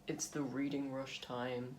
It's the reading rush time.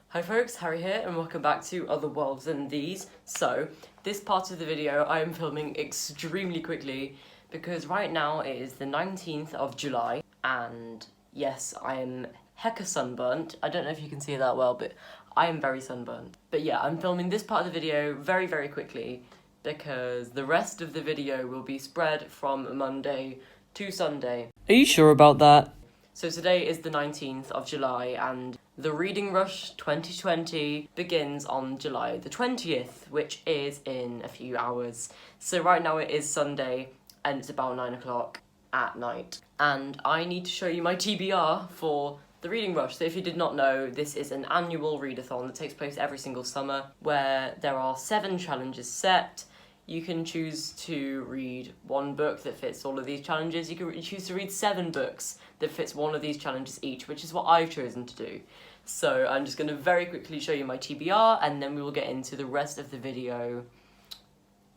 Hi folks, Harry here and welcome back to Other Worlds Than These. So, this part of the video I am filming extremely quickly because right now it is the 19th of July and yes, I am hecka sunburnt. I don't know if you can see that well, but I am very sunburnt. But yeah, I'm filming this part of the video very, very quickly because the rest of the video will be spread from Monday to Sunday. Are you sure about that? So today is the 19th of July and the Reading Rush 2020 begins on July the 20th, which is in a few hours. So right now it is Sunday and it's about 9 o'clock at night. And I need to show you my TBR for the Reading Rush. So if you did not know, this is an annual readathon that takes place every single summer where there are 7 challenges set. You can choose to read one book that fits all of these challenges. You can choose to read 7 books that fits one of these challenges each, which is what I've chosen to do. So I'm just going to very quickly show you my TBR and then we will get into the rest of the video,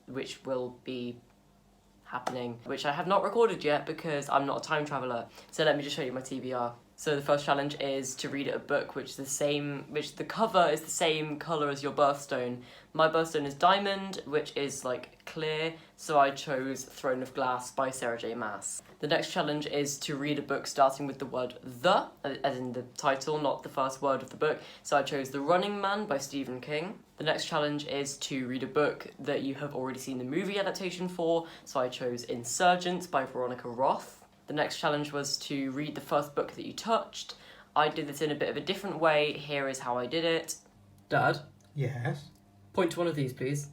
which will be happening, which I have not recorded yet because I'm not a time traveller. So let me just show you my TBR. So the first challenge is to read a book which the cover is the same colour as your birthstone. My birthstone is diamond, which is like clear, so I chose Throne of Glass by Sarah J. Maas. The next challenge is to read a book starting with the word the, as in the title, not the first word of the book, so I chose The Running Man by Stephen King. The next challenge is to read a book that you have already seen the movie adaptation for, so I chose Insurgents by Veronica Roth. The next challenge was to read the first book that you touched. I did this in a bit of a different way. Here is how I did it. Dad? Yes? Point to one of these, please.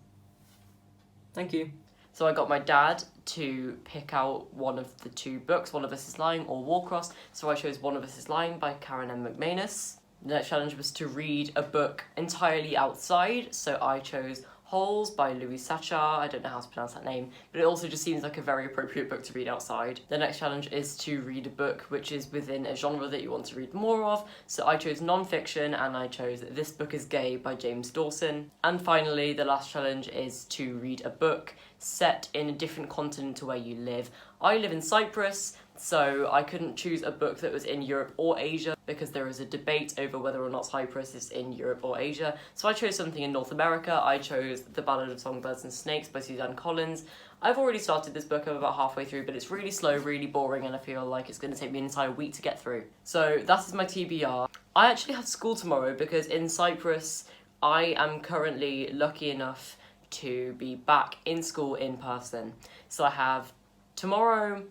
Thank you. So I got my dad to pick out one of the 2 books, One of Us is Lying or Warcross. So I chose One of Us is Lying by Karen M. McManus. The next challenge was to read a book entirely outside. So I chose Holes by Louis Sachar. I don't know how to pronounce that name, but it also just seems like a very appropriate book to read outside. The next challenge is to read a book which is within a genre that you want to read more of. So I chose non-fiction and I chose This Book is Gay by James Dawson. And finally, the last challenge is to read a book set in a different continent to where you live. I live in Cyprus, so I couldn't choose a book that was in Europe or Asia because there is a debate over whether or not Cyprus is in Europe or Asia. So I chose something in North America. I chose The Ballad of Songbirds and Snakes by Suzanne Collins. I've already started this book, I'm about halfway through, but it's really slow, really boring, and I feel like it's going to take me an entire week to get through. So that is my TBR. I actually have school tomorrow because in Cyprus I am currently lucky enough to be back in school in person. So I have tomorrow,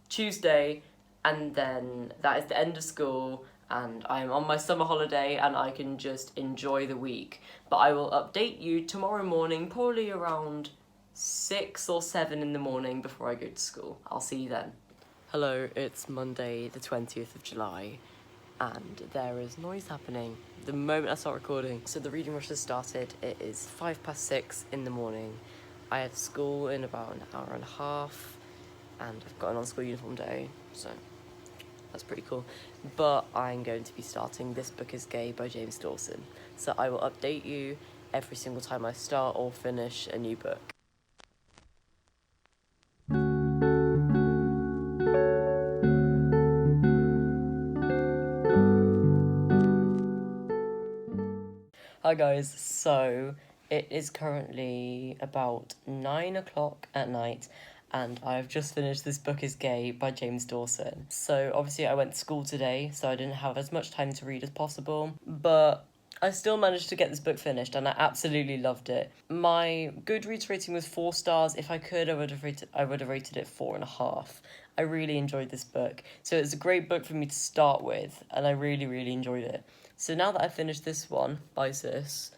Tuesday, and then that is the end of school and I'm on my summer holiday and I can just enjoy the week. But I will update you tomorrow morning, probably around 6 or 7 in the morning before I go to school. I'll see you then. Hello, it's Monday the 20th of July and there is noise happening the moment I start recording. So the reading rush has started. It is 6:05 in the morning. I have school in about an hour and a half and I've got an on-school uniform day, so that's pretty cool. But I'm going to be starting This Book is Gay by James Dawson. So I will update you every single time I start or finish a new book. Hi guys, so it is currently about 9 o'clock at night and I've just finished This Book is Gay by James Dawson. So obviously I went to school today, so I didn't have as much time to read as possible, but I still managed to get this book finished and I absolutely loved it. My Goodreads rating was 4 stars. If I could, I would have rated it 4.5. I really enjoyed this book. So it's a great book for me to start with and I really, really enjoyed it. So now that I've finished this one by Sis,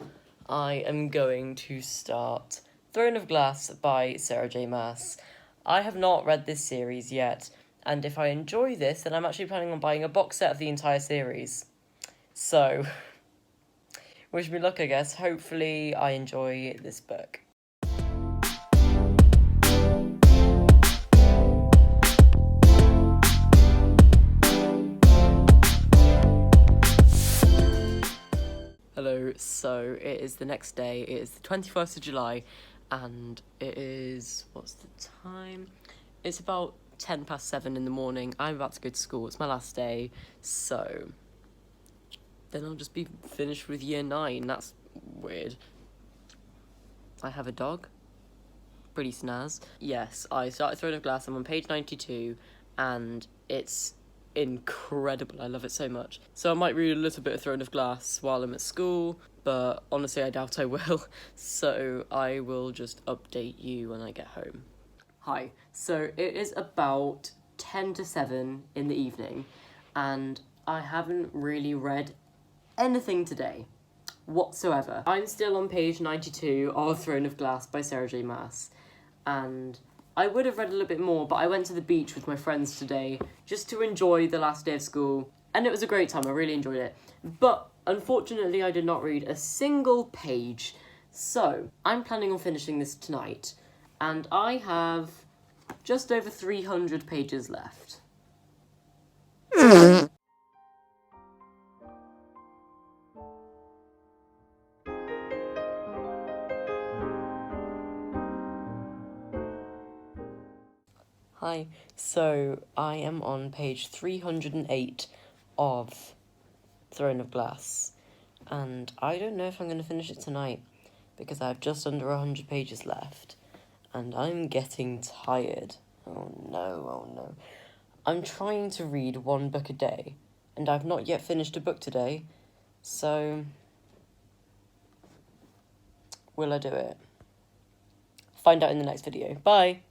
I am going to start Throne of Glass by Sarah J. Maas. I have not read this series yet, and if I enjoy this, then I'm actually planning on buying a box set of the entire series. So, wish me luck, I guess. Hopefully I enjoy this book. Hello, so it is the next day, it is the 21st of July, and it is, what's the time? It's about 7:10 in the morning. I'm about to go to school, it's my last day, so then I'll just be finished with year 9, that's weird. I have a dog, pretty snaz. Yes, I started Throne of Glass, I'm on page 92, and it's incredible. I love it so much. So I might read a little bit of Throne of Glass while I'm at school, but honestly I doubt I will. So I will just update you when I get home. Hi, so it is about 10 to 7 in the evening, and I haven't really read anything today whatsoever. I'm still on page 92 of Throne of Glass by Sarah J Maas, and I would have read a little bit more, but I went to the beach with my friends today just to enjoy the last day of school, and it was a great time. I really enjoyed it. But unfortunately, I did not read a single page. So I'm planning on finishing this tonight, and I have just over 300 pages left. Hi, so I am on page 308 of Throne of Glass, and I don't know if I'm going to finish it tonight, because I have just under 100 pages left, and I'm getting tired. Oh no. I'm trying to read one book a day, and I've not yet finished a book today, so will I do it? Find out in the next video. Bye!